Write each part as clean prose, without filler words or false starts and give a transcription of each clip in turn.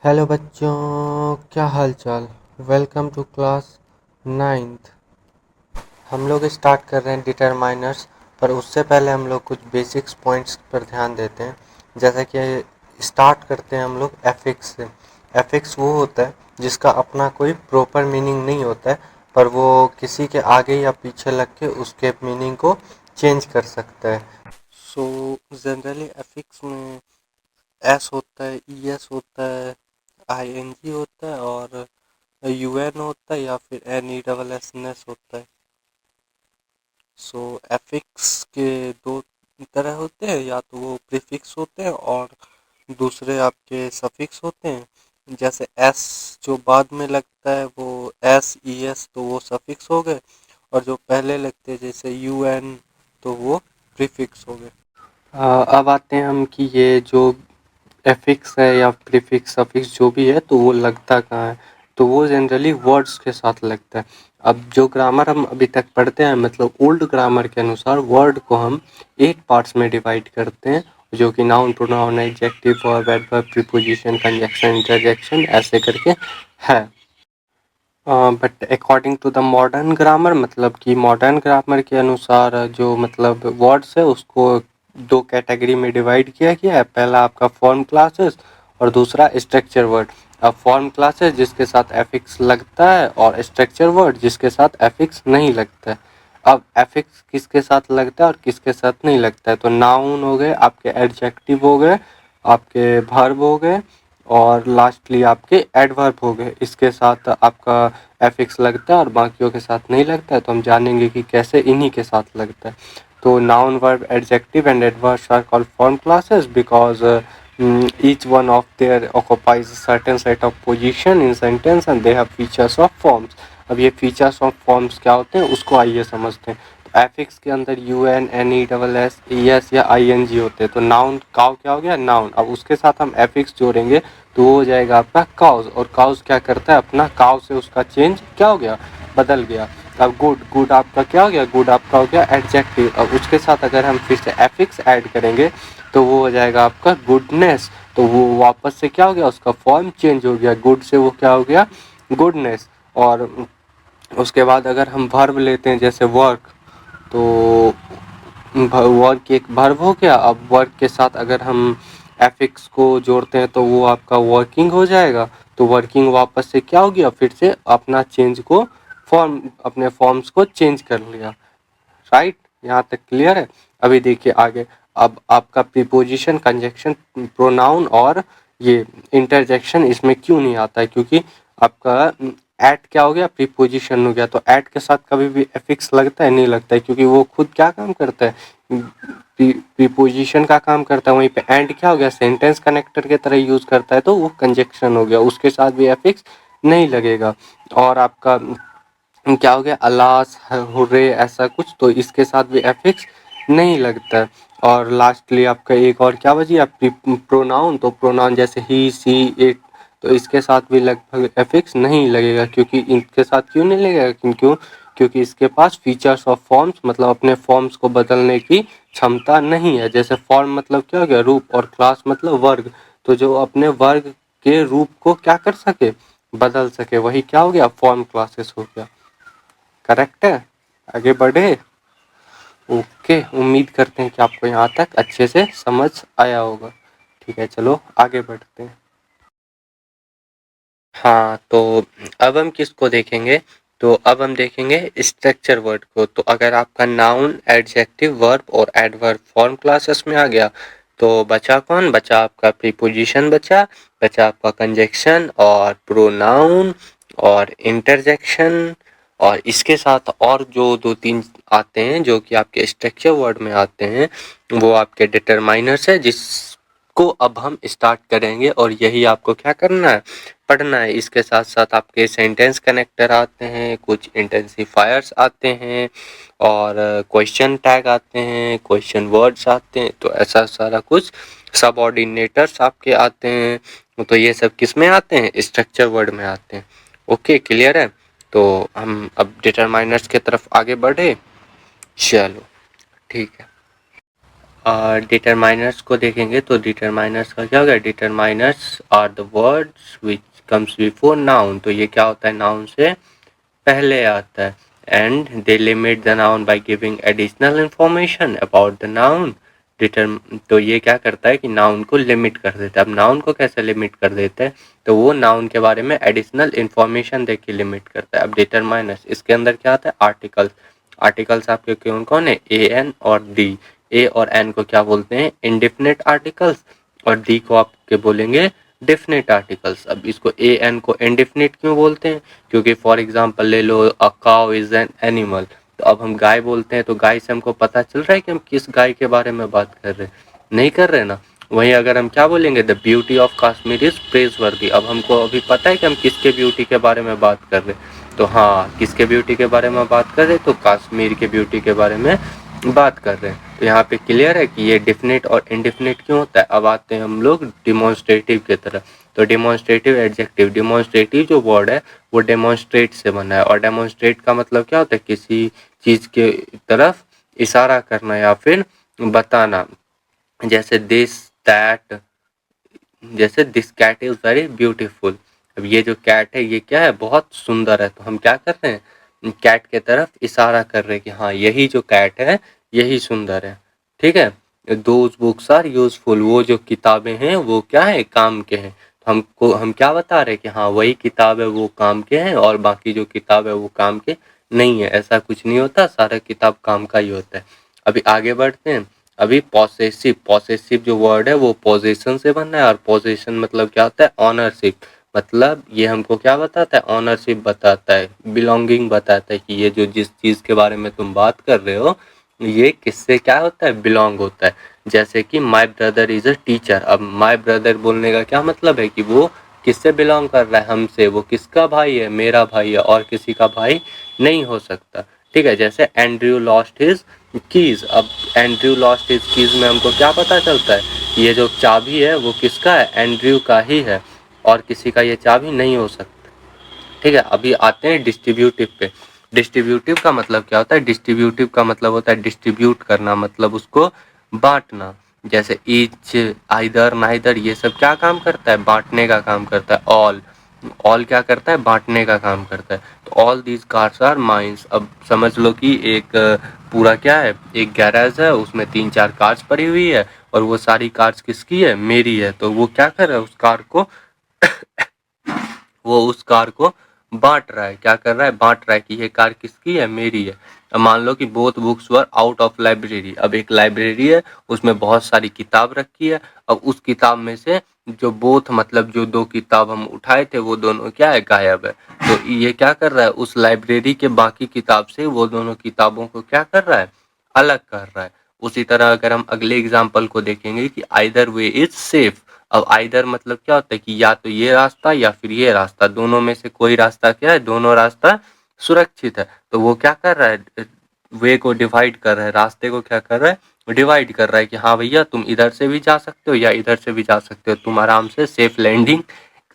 Hello बच्चों, क्या हाल चाल। Welcome to class ninth. हम लोग स्टार्ट कर रहे हैं डिटरमाइनर्स। पर उससे पहले हम लोग कुछ बेसिक्स पॉइंट्स पर ध्यान देते हैं। जैसे कि स्टार्ट करते हैं हम लोग एफिक्स से। एफिक्स वो होता है जिसका अपना कोई प्रॉपर मीनिंग नहीं होता है, पर वो किसी के आगे या पीछे लग के उसके मीनिंग को चेंज कर सकता है। सो जनरली एफिक्स में एस होता है, ई एस होता है, आई एन जी होता है और यू एन होता है या फिर N E double S N S होता है। सो एफिक्स के दो तरह होते हैं, या तो वो प्रीफिक्स होते हैं और दूसरे आपके सफिक्स होते हैं। जैसे एस जो बाद में लगता है वो एस ई एस, तो वो सफिक्स हो गए, और जो पहले लगते हैं जैसे यू एन, तो वो प्रीफिक्स हो गए। अब आते हैं हम कि ये जो एफिक्स है या प्रीफिक्स सफिक्स जो भी है, तो वो लगता कहाँ है। तो वो जनरली वर्ड्स के साथ लगता है। अब जो ग्रामर हम अभी तक पढ़ते हैं, मतलब ओल्ड ग्रामर के अनुसार वर्ड को हम 8 पार्ट्स में डिवाइड करते हैं, जो कि noun, pronoun, adjective, verb, adverb, preposition, conjunction, interjection ऐसे करके है। But according to the modern grammar, मतलब कि मॉडर्न ग्रामर के अनुसार जो मतलब वर्ड्स है उसको दो कैटेगरी में डिवाइड किया गया है। पहला आपका फॉर्म क्लासेस और दूसरा स्ट्रक्चर वर्ड। अब फॉर्म क्लासेस जिसके साथ एफिक्स लगता है और स्ट्रक्चर वर्ड जिसके साथ एफिक्स नहीं लगता है। अब एफिक्स किसके साथ लगता है और किसके साथ नहीं लगता है, तो नाउन हो गए, आपके एडजेक्टिव हो गए, आपके वर्ब हो गए और लास्टली आपके एडवर्ब हो गए। इसके साथ आपका एफिक्स लगता है और बाकियों के साथ नहीं लगता है। तो हम जानेंगे कि कैसे इन्हीं के साथ लगता है। तो noun, verb, adjective and adverbs are called form classes because each one of there occupies a certain set of position in sentence and they have features of forms. अब ये फीचर्स ऑफ फॉर्म्स क्या होते हैं उसको आइए समझते हैं। तो एफिक्स के अंदर U N, N E double S, E S या आई एन जी होते हैं। तो नाउन काउ क्या हो गया, नाउन। अब उसके साथ हम एफिक्स जोड़ेंगे तो वो हो जाएगा आपका काउज। और काउज क्या करता है, अपना काउ से उसका चेंज क्या हो गया, बदल गया। अब गुड, गुड आपका क्या हो गया, गुड आपका हो गया एडजेक्टिव। अब उसके साथ अगर हम फिर से एफिक्स ऐड करेंगे तो वो हो जाएगा आपका गुडनेस। तो वो वापस से क्या हो गया, उसका फॉर्म चेंज हो गया, गुड से वो क्या हो गया, गुडनेस। और उसके बाद अगर हम वर्ब लेते हैं जैसे वर्क, तो वर्क एक वर्ब हो गया। अब वर्क के साथ अगर हम एफिक्स को जोड़ते हैं तो वो आपका वर्किंग हो जाएगा। तो वर्किंग वापस से क्या हो गया, फिर से अपना चेंज को फॉर्म, अपने फॉर्म्स को चेंज कर लिया। राइट, यहाँ तक क्लियर है। अभी देखिए आगे। अब आपका प्रीपोजिशन, कंजक्शन, प्रोनाउन और ये इंटरजेक्शन इसमें क्यों नहीं आता है, क्योंकि आपका एट क्या हो गया, प्रीपोजिशन हो गया। तो एट के साथ कभी भी एफिक्स लगता है, नहीं लगता है, क्योंकि वो खुद क्या काम करता है, प्रीपोजिशन का काम करता है। वहीं पे एंड क्या हो गया, सेंटेंस कनेक्टर के तरह यूज करता है, तो वो कंजक्शन हो गया, उसके साथ भी एफिक्स नहीं लगेगा। और आपका क्या हो गया, अलास, हुर्रे ऐसा कुछ, तो इसके साथ भी एफिक्स नहीं लगता है। और लास्टली आपका एक और क्या बची, आप प्रोनाउन। तो प्रोनाउन जैसे ही, सी, इट, तो इसके साथ भी लगभग एफिक्स नहीं लगेगा। क्योंकि इनके साथ क्यों नहीं लगेगा, क्यों, क्योंकि इसके पास फीचर्स ऑफ फॉर्म्स, मतलब अपने फॉर्म्स को बदलने की क्षमता नहीं है। जैसे फॉर्म मतलब क्या हो गया, रूप, और क्लास मतलब वर्ग। तो जो अपने वर्ग के रूप को क्या कर सके, बदल सके, वही क्या हो गया, फॉर्म क्लासेस हो गया। करेक्ट है, आगे बढ़े। ओके, उम्मीद करते हैं कि आपको यहाँ तक अच्छे से समझ आया होगा। ठीक है, चलो आगे बढ़ते हैं। हाँ, तो अब हम किसको देखेंगे, तो अब हम देखेंगे स्ट्रक्चर वर्ड को। तो अगर आपका नाउन, एडजेक्टिव, वर्ब और एडवर्ब फॉर्म क्लासेस में आ गया, तो बचा कौन, बचा आपका प्रीपोजिशन, बचा बचा आपका कंजक्शन और प्रोनाउन और इंटरजेक्शन। और इसके साथ और जो दो तीन आते हैं जो कि आपके स्ट्रक्चर वर्ड में आते हैं, वो आपके डिटरमाइनर्स है, जिसको अब हम स्टार्ट करेंगे। और यही आपको क्या करना है, पढ़ना है। इसके साथ साथ आपके सेंटेंस कनेक्टर आते हैं, कुछ इंटेंसिफायर्स आते हैं और क्वेश्चन टैग आते हैं, क्वेश्चन वर्ड्स आते हैं। तो ऐसा सारा कुछ सबऑर्डिनेटर्स आपके आते हैं। तो ये सब किस में आते हैं, स्ट्रक्चर वर्ड में आते हैं। ओके, क्लियर है। तो हम अब डिटरमाइनर्स की तरफ आगे बढ़े, चलो ठीक है। डिटरमाइनर्स को देखेंगे तो डिटरमाइनर्स का क्या होगा, determiners are the words which comes before noun. तो ये क्या होता है, नाउन से पहले आता है। And they limit the noun by giving additional information about the noun. तो ये क्या करता है कि नाउन को लिमिट कर देता है। अब नाउन को कैसे लिमिट कर देते हैं, तो वो नाउन के बारे में एडिशनल इंफॉर्मेशन दे के लिमिट करता है। अब डिटरमाइनर्स, इसके अंदर क्या आता है, आर्टिकल्स। आर्टिकल्स आपके कौन कौन है, ए एन और डी। ए और एन को क्या बोलते हैं, इंडेफिनिट आर्टिकल्स, और डी को आपके बोलेंगे डेफिनेट आर्टिकल्स। अब इसको ए एन को इंडेफिनिट क्यों बोलते हैं, क्योंकि फॉर एग्जांपल ले लो, a cow is an animal. तो अब हम गाय बोलते हैं तो गाय से हमको पता चल रहा है कि हम किस गाय के बारे में बात कर रहे हैं, नहीं कर रहे ना। वहीं अगर हम क्या बोलेंगे, the beauty of Kashmir is प्रेजवर्दी। अब हमको अभी पता है कि हम किसके ब्यूटी के बारे में बात कर रहे हैं, तो हाँ, किसके ब्यूटी के बारे में बात कर रहे हैं, तो कश्मीर के ब्यूटी के बारे में बात कर रहे हैं। तो यहाँ पे क्लियर है कि ये डेफिनेट और इनडेफिनेट क्यों होता है। अब आते हैं हम लोग डिमॉन्स्ट्रेटिव की तरफ। तो डिमॉन्स्ट्रेटिव एडजेक्टिव, डिमॉन्स्ट्रेटिव जो वर्ड है वो डेमोन्स्ट्रेट से बना है, और डेमोन्स्ट्रेट का मतलब क्या होता है, किसी चीज के तरफ इशारा करना या फिर बताना। जैसे जैसे this cat is very beautiful. अब ये जो कैट है ये क्या है, बहुत सुंदर है। तो हम क्या कर रहे हैं, कैट के तरफ इशारा कर रहे हैं कि हाँ, यही जो कैट है यही सुंदर है। ठीक है, दोज बुक्स आर यूजफुल, वो जो किताबें हैं वो क्या है, काम के हैं। तो हम क्या बता रहे हैं कि हाँ, वही किताब है वो काम के हैं, और बाकी जो किताब है वो काम के नहीं है। ऐसा कुछ नहीं होता, सारा किताब काम का ही होता है। अभी आगे बढ़ते हैं। अभी पॉसेसिव, पॉसेसिव जो वर्ड है वो पोजेशन से बना है, और पोजेशन मतलब क्या होता है, ऑनरशिप। मतलब ये हमको क्या बताता है, ऑनरशिप बताता है, बिलोंगिंग बताता है कि ये जो जिस चीज के बारे में तुम बात कर रहे हो ये किससे क्या होता है, बिलोंग होता है। जैसे कि my brother is a teacher. अब माय ब्रदर बोलने का क्या मतलब है कि वो किससे बिलोंग कर रहा है, हमसे। वो किसका भाई है, मेरा भाई है, और किसी का भाई नहीं हो सकता। ठीक है, जैसे एंड्रयू लॉस्ट हिज कीज। अब एंड्रयू लॉस्ट हिज कीज में हमको क्या पता चलता है, ये जो चाबी है वो किसका है, एंड्रयू का ही है, और किसी का ये चाबी नहीं हो सकता। ठीक है, अभी आते हैं डिस्ट्रीब्यूटिव पे। डिस्ट्रीब्यूटिव का मतलब क्या होता है, डिस्ट्रीब्यूटिव का मतलब होता है डिस्ट्रीब्यूट करना, मतलब उसको बांटना। जैसे ईच, आइदर, नाइदर, ये सब क्या काम करता है, बांटने का काम करता है। ऑल, ऑल क्या करता है, बांटने का काम करता है। तो all these cars are mines. अब समझ लो कि एक पूरा क्या है, एक गैराज है, उसमें 3-4 कार्स पड़ी हुई है, और वो सारी कार्स किसकी है, मेरी है। तो वो क्या कर रहा है, उस कार को वो उस कार को बांट रहा है, क्या कर रहा है, बांट रहा है कि ये कार किसकी है, मेरी है। अब मान लो कि both books were out of library. अब एक लाइब्रेरी है, उसमें बहुत सारी किताब रखी है। अब उस किताब में से जो बोथ मतलब जो 2 किताब हम उठाए थे वो दोनों क्या है, गायब है। तो ये क्या कर रहा है, उस लाइब्रेरी के बाकी किताब से वो दोनों किताबों को क्या कर रहा है, अलग कर रहा है। उसी तरह अगर हम अगले एग्जाम्पल को देखेंगे कि आइदर वे इज सेफ। अब आइदर मतलब क्या होता है कि या तो ये रास्ता या फिर ये रास्ता, दोनों में से कोई रास्ता क्या है, दोनों रास्ता सुरक्षित है। तो वो क्या कर रहा है, वे को डिवाइड कर रहा है, रास्ते को क्या कर रहा है, डिवाइड कर रहा है कि हाँ भैया, तुम इधर से भी जा सकते हो या इधर से भी जा सकते हो, तुम आराम से सेफ लैंडिंग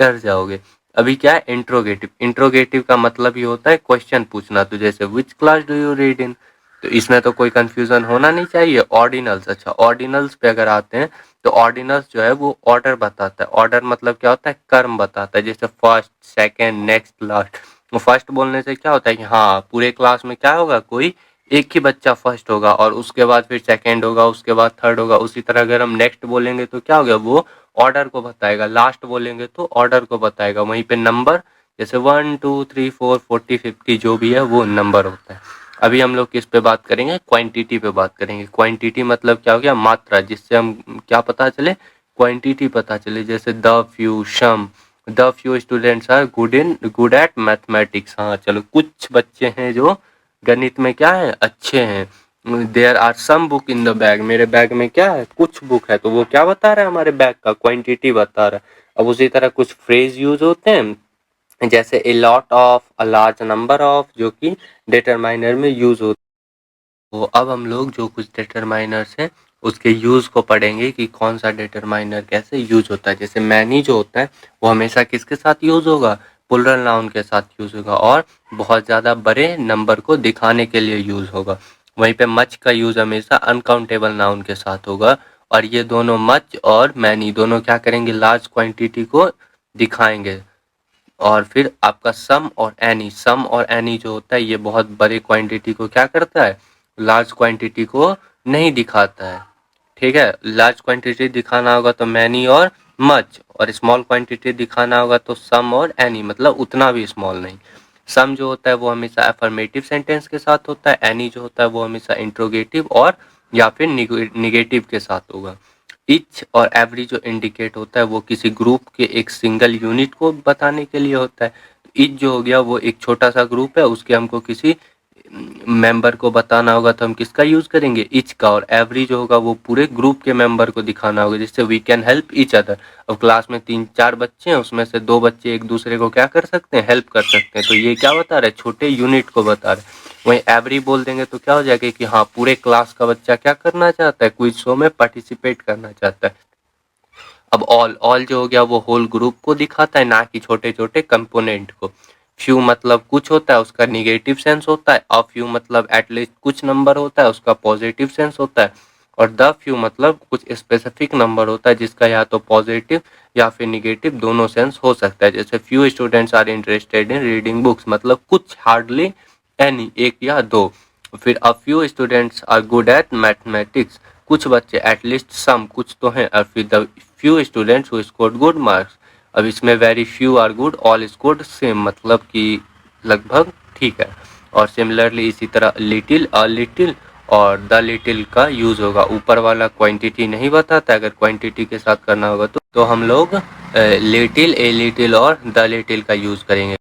कर जाओगे। अभी क्या है, इंट्रोगेटिव। इंट्रोगेटिव का मतलब ये होता है क्वेश्चन पूछना। तो जैसे which class do you read in, तो इसमें तो कोई कंफ्यूजन होना नहीं चाहिए। ऑर्डिनल्स, अच्छा ऑर्डिनल्स पे अगर आते हैं, तो ऑर्डिनल्स जो है वो ऑर्डर बताता है। ऑर्डर मतलब क्या होता है, क्रम बताता है। जैसे फर्स्ट, सेकंड, नेक्स्ट, लास्ट। तो फर्स्ट बोलने से क्या होता है कि हाँ, पूरे क्लास में क्या होगा, कोई एक ही बच्चा फर्स्ट होगा, और उसके बाद फिर सेकंड होगा, उसके बाद थर्ड होगा। उसी तरह अगर हम नेक्स्ट बोलेंगे तो क्या होगा, वो ऑर्डर को बताएगा। लास्ट बोलेंगे तो ऑर्डर को बताएगा। वहीं पे नंबर, जैसे 1 2 3 4 40 50 जो भी है वो नंबर होता है। अभी हम लोग किस पे बात करेंगे, क्वांटिटी पे बात करेंगे। क्वांटिटी मतलब क्या हो गया, मात्रा, जिससे हम क्या पता चले, क्वांटिटी पता चले। जैसे the few, some, the few students are good at mathematics. हाँ चलो, कुछ बच्चे हैं जो गणित में क्या है, अच्छे हैं। There are some book in the bag, मेरे बैग में क्या है, कुछ बुक है। तो वो क्या बता रहा है, हमारे बैग का क्वांटिटी बता रहा है। अब उसी तरह कुछ फ्रेज यूज होते हैं, जैसे a lot of, a large number of, जो कि डिटरमाइनर में यूज होते हैं। तो अब हम लोग जो कुछ डिटरमाइनर्स हैं उसके यूज को पढ़ेंगे कि कौन सा डिटरमाइनर कैसे यूज होता है। जैसे मैनी जो होता है वो हमेशा किसके साथ यूज होगा, प्लुरल नाउन के साथ यूज होगा, और बहुत ज्यादा बड़े नंबर को दिखाने के लिए यूज होगा। वहीं पे मच का यूज हमेशा अनकाउंटेबल नाउन के साथ होगा। और ये दोनों मच और मैनी दोनों क्या करेंगे, लार्ज क्वांटिटी को दिखाएंगे। और फिर आपका सम और एनी जो होता है ये बहुत बड़े क्वांटिटी को क्या करता है, लार्ज क्वांटिटी को नहीं दिखाता है। ठीक है, लार्ज क्वांटिटी दिखाना होगा तो मैनी और मच, और स्मॉल क्वांटिटी दिखाना होगा तो सम और एनी, मतलब उतना भी स्मॉल नहीं। सम जो होता है वो हमेशा अफर्मेटिव सेंटेंस के साथ होता है, एनी जो होता है वो हमेशा इंट्रोगेटिव और या फिर निगेटिव के साथ होगा। ईच और एवरी जो इंडिकेट होता है वो किसी ग्रुप के एक सिंगल यूनिट को बताने के लिए होता है। ईच जो हो गया वो एक छोटा सा ग्रुप है, उसके हमको किसी मेंबर को बताना होगा तो हम किसका यूज करेंगे, ईच का। और एवरी जो होगा वो पूरे ग्रुप के मेंबर को दिखाना होगा, जिससे we can help each other. अब क्लास में 3-4 बच्चे हैं, उसमें से 2 बच्चे एक दूसरे को क्या कर सकते हैं, हेल्प कर सकते हैं। तो ये क्या बता रहे हैं, छोटे यूनिट को बता रहे हैं। वहीं एवरी बोल देंगे तो क्या हो जाएगा कि हाँ पूरे क्लास का बच्चा क्या करना चाहता है, क्विज शो में पार्टिसिपेट करना चाहता है। अब ऑल जो हो गया वो होल ग्रुप को दिखाता है, ना कि छोटे छोटे कंपोनेंट को। फ्यू मतलब कुछ होता है, उसका निगेटिव सेंस होता है। अ फ्यू मतलब एटलीस्ट कुछ नंबर होता है, उसका पॉजिटिव सेंस होता है। और द फ्यू मतलब कुछ स्पेसिफिक नंबर होता है, जिसका या तो पॉजिटिव या फिर निगेटिव दोनों सेंस हो सकता है। जैसे few students are interested in reading books, मतलब कुछ, हार्डली एनी, एक या दो। फिर a few students are good at mathematics, कुछ बच्चे, एटलीस्ट सम, कुछ तो हैं। और फिर the few students who scored good marks, अब इसमें very few are good, all scored same, मतलब कि लगभग ठीक है। और सिमिलरली इसी तरह लिटिल, अ लिटिल और द लिटिल का यूज होगा। ऊपर वाला क्वांटिटी नहीं बताता, अगर क्वांटिटी के साथ करना होगा तो हम लोग लिटिल, ए लिटिल और द लिटिल का यूज करेंगे।